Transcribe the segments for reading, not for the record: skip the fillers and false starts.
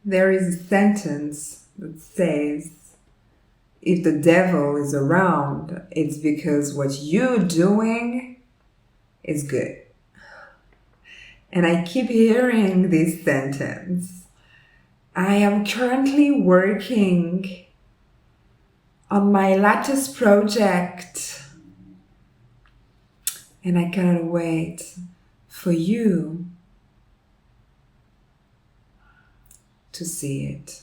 There is a sentence that says, if the devil is around, it's because what you're doing is good. And I keep hearing this sentence. I am currently working on my latest project, and I cannot wait for you to see it.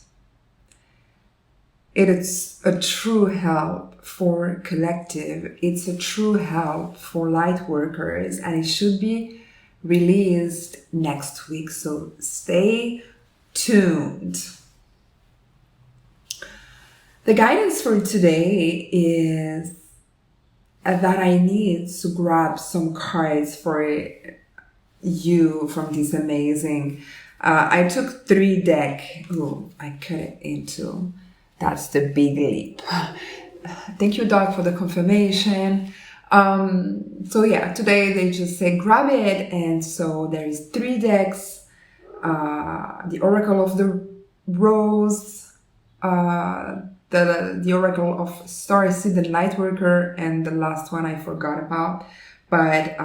It is a true help for collective. It's a true help for light workers, and it should be released next week. So stay tuned. The guidance for today is that I need to grab some cards for you from this amazing. I took 3 decks. Oh, I cut it into. That's the big leap. Thank you, Doc, for the confirmation. So yeah, today they just say grab it, and so there is 3 decks. The Oracle of the Rose, the Oracle of Starseed and Lightworker, and the last one I forgot about. But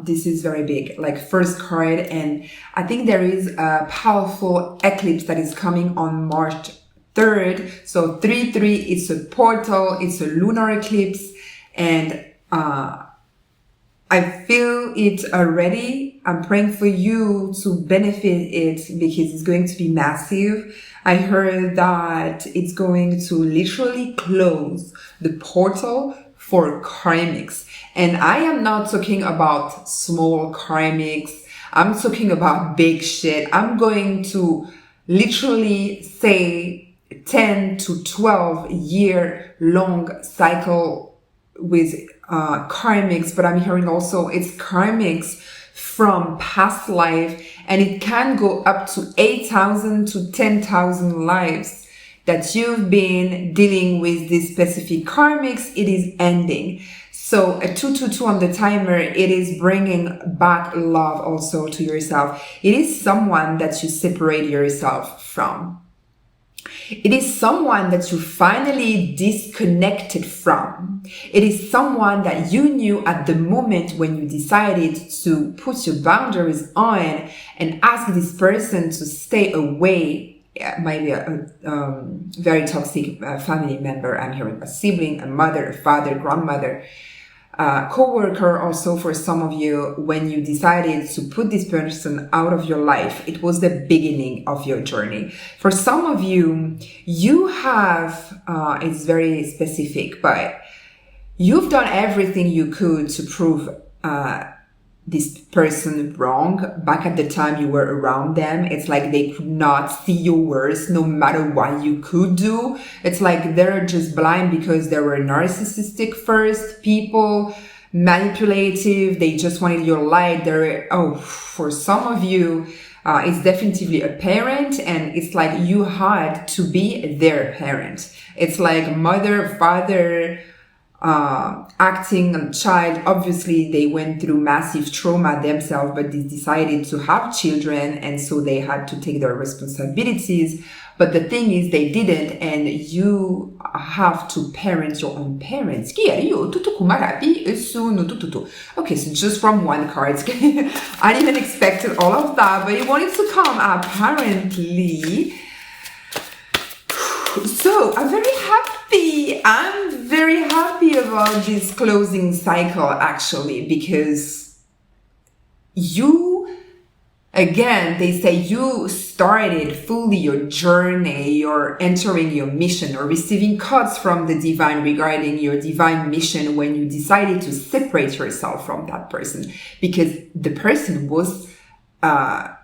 this is very big, like first card, and I think there is a powerful eclipse that is coming on March 3rd. So 3/3, it's a portal, it's a lunar eclipse, and I feel it already. I'm praying for you to benefit it because it's going to be massive. I heard that it's going to literally close the portal for karmics. And I am not talking about small karmics. I'm talking about big shit. I'm going to literally say 10 to 12 year long cycle with karmics, but I'm hearing also it's karmics from past life, and it can go up to 8,000 to 10,000 lives that you've been dealing with this specific karmics. It is ending. So a 222 on the timer, it is bringing back love also to yourself. It is someone that you separate yourself from. It is someone that you finally disconnected from. It is someone that you knew at the moment when you decided to put your boundaries on and ask this person to stay away. It might be a very toxic family member. I'm hearing a sibling, a mother, a father, grandmother, co-worker. Also for some of you, when you decided to put this person out of your life, it was the beginning of your journey. For some of you, you have, it's very specific, but you've done everything you could to prove this person wrong. Back at the time you were around them, it's like they could not see your worth no matter what you could do. It's like they're just blind because they were narcissistic first people, manipulative. They just wanted your light. For some of you, it's definitely a parent, and it's like you had to be their parent. It's like mother, father, acting a child. Obviously they went through massive trauma themselves, but they decided to have children, and so they had to take their responsibilities. But the thing is, they didn't, and you have to parent your own parents. Okay, so just from one card. I didn't expect all of that, but it wanted to come apparently. So I'm very happy about this closing cycle, actually, because you, again, they say you started fully your journey, you're entering your mission or receiving cards from the divine regarding your divine mission when you decided to separate yourself from that person, because the person was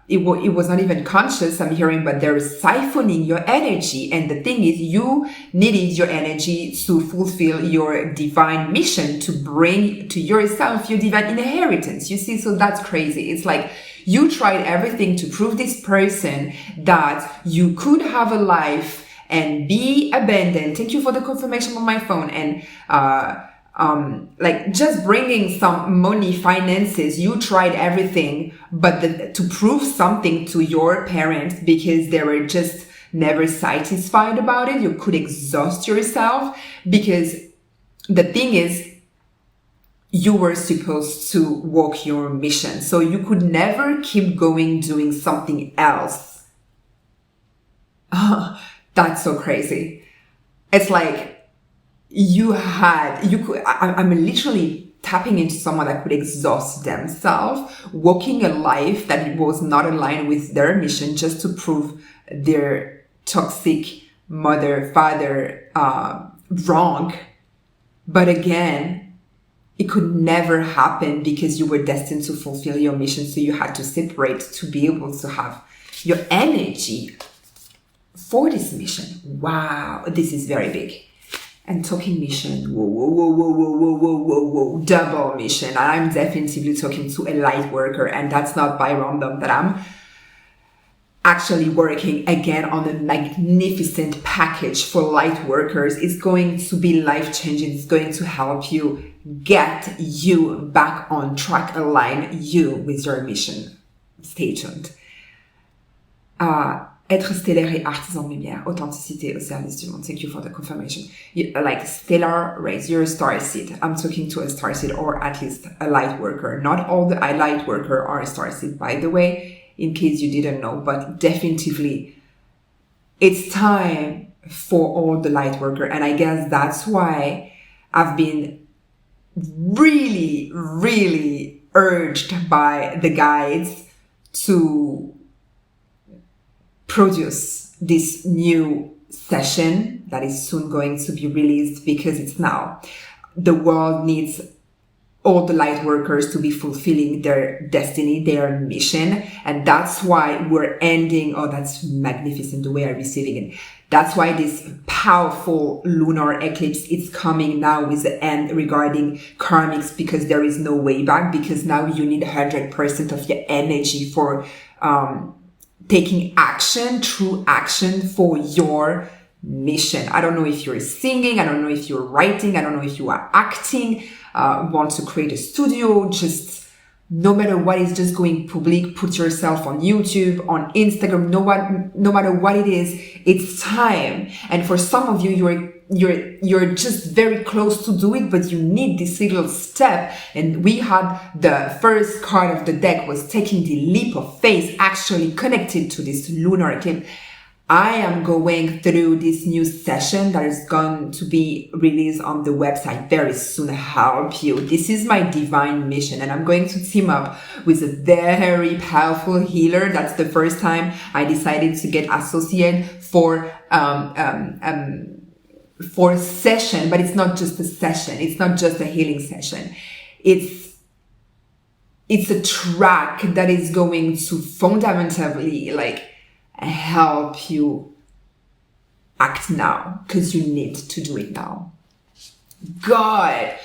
it was not even conscious, I'm hearing, but they're siphoning your energy. And the thing is, you needed your energy to fulfill your divine mission, to bring to yourself your divine inheritance. You see, so that's crazy. It's like you tried everything to prove this person that you could have a life and be abandoned. Thank you for the confirmation on my phone. And like just bringing some money, finances, you tried everything, but to prove something to your parents, because they were just never satisfied about it. You could exhaust yourself because the thing is, you were supposed to walk your mission. So you could never keep going doing something else. That's so crazy. It's like I'm literally tapping into someone that could exhaust themselves, walking a life that was not aligned with their mission just to prove their toxic mother, father wrong. But again, it could never happen because you were destined to fulfill your mission. So you had to separate to be able to have your energy for this mission. Wow, this is very big. And talking mission, whoa, double mission. And I'm definitely talking to a light worker, and that's not by random that I'm actually working again on a magnificent package for light workers. It's going to be life-changing. It's going to help you get you back on track, align you with your mission. Stay tuned. Être stellaire et artisan de lumière, authenticité au service du monde. Thank you for the confirmation. Like stellar rays, you're a star seed. I'm talking to a star seed, or at least a light worker. Not all the light worker are a star seed, by the way, in case you didn't know, but definitively it's time for all the light worker. And I guess that's why I've been really, really urged by the guides to produce this new session that is soon going to be released, because it's now. The world needs all the light workers to be fulfilling their destiny, their mission. And that's why we're ending. Oh, that's magnificent the way I'm receiving it. That's why this powerful lunar eclipse is coming now with the end regarding karmics, because there is no way back, because now you need 100% of your energy for taking action, true action for your mission. I don't know if you're singing, I don't know if you're writing, I don't know if you are acting, want to create a studio, just no matter what is just going public, put yourself on YouTube, on Instagram, no matter what it is, it's time. And for some of you, you're just very close to do it, but you need this little step. And we had the first card of the deck was taking the leap of faith, actually connected to this lunar eclipse. I am going through this new session that is going to be released on the website very soon. Help you. This is my divine mission, and I'm going to team up with a very powerful healer. That's the first time I decided to get associated for session, but it's not just a session. It's not just a healing session. It's a track that is going to fundamentally help you act now, because you need to do it now. God,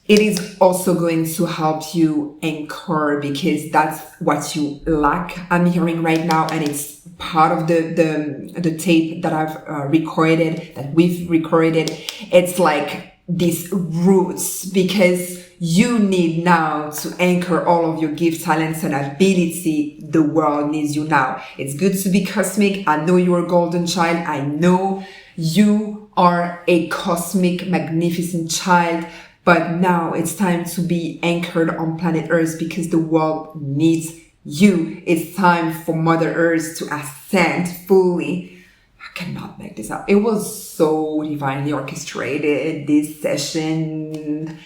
it is also going to help you anchor, because that's what you lack. I'm hearing right now, and it's part of the tape that I've recorded, that we've recorded. It's like these roots, because you need now to anchor all of your gifts, talents, and ability. The world needs you now. It's good to be cosmic. I know you're a golden child. I know you are a cosmic, magnificent child. But now it's time to be anchored on planet Earth, because the world needs you. It's time for Mother Earth to ascend fully. I cannot make this up. It was so divinely orchestrated, this session.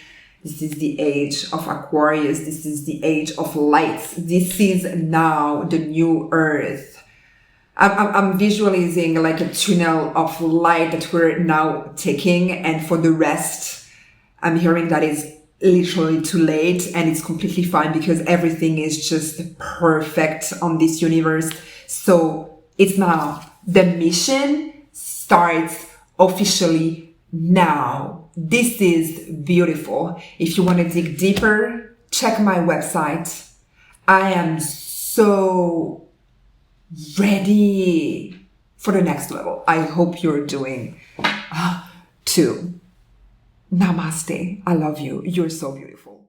This is the age of Aquarius. This is the age of lights. This is now the new Earth. I'm visualizing like a tunnel of light that we're now taking. And for the rest, I'm hearing that it's literally too late, and it's completely fine, because everything is just perfect on this universe. So it's now. The mission starts officially now. This is beautiful. If you want to dig deeper, check my website. I am so ready for the next level. I hope you're doing too. Namaste. I love you. You're so beautiful.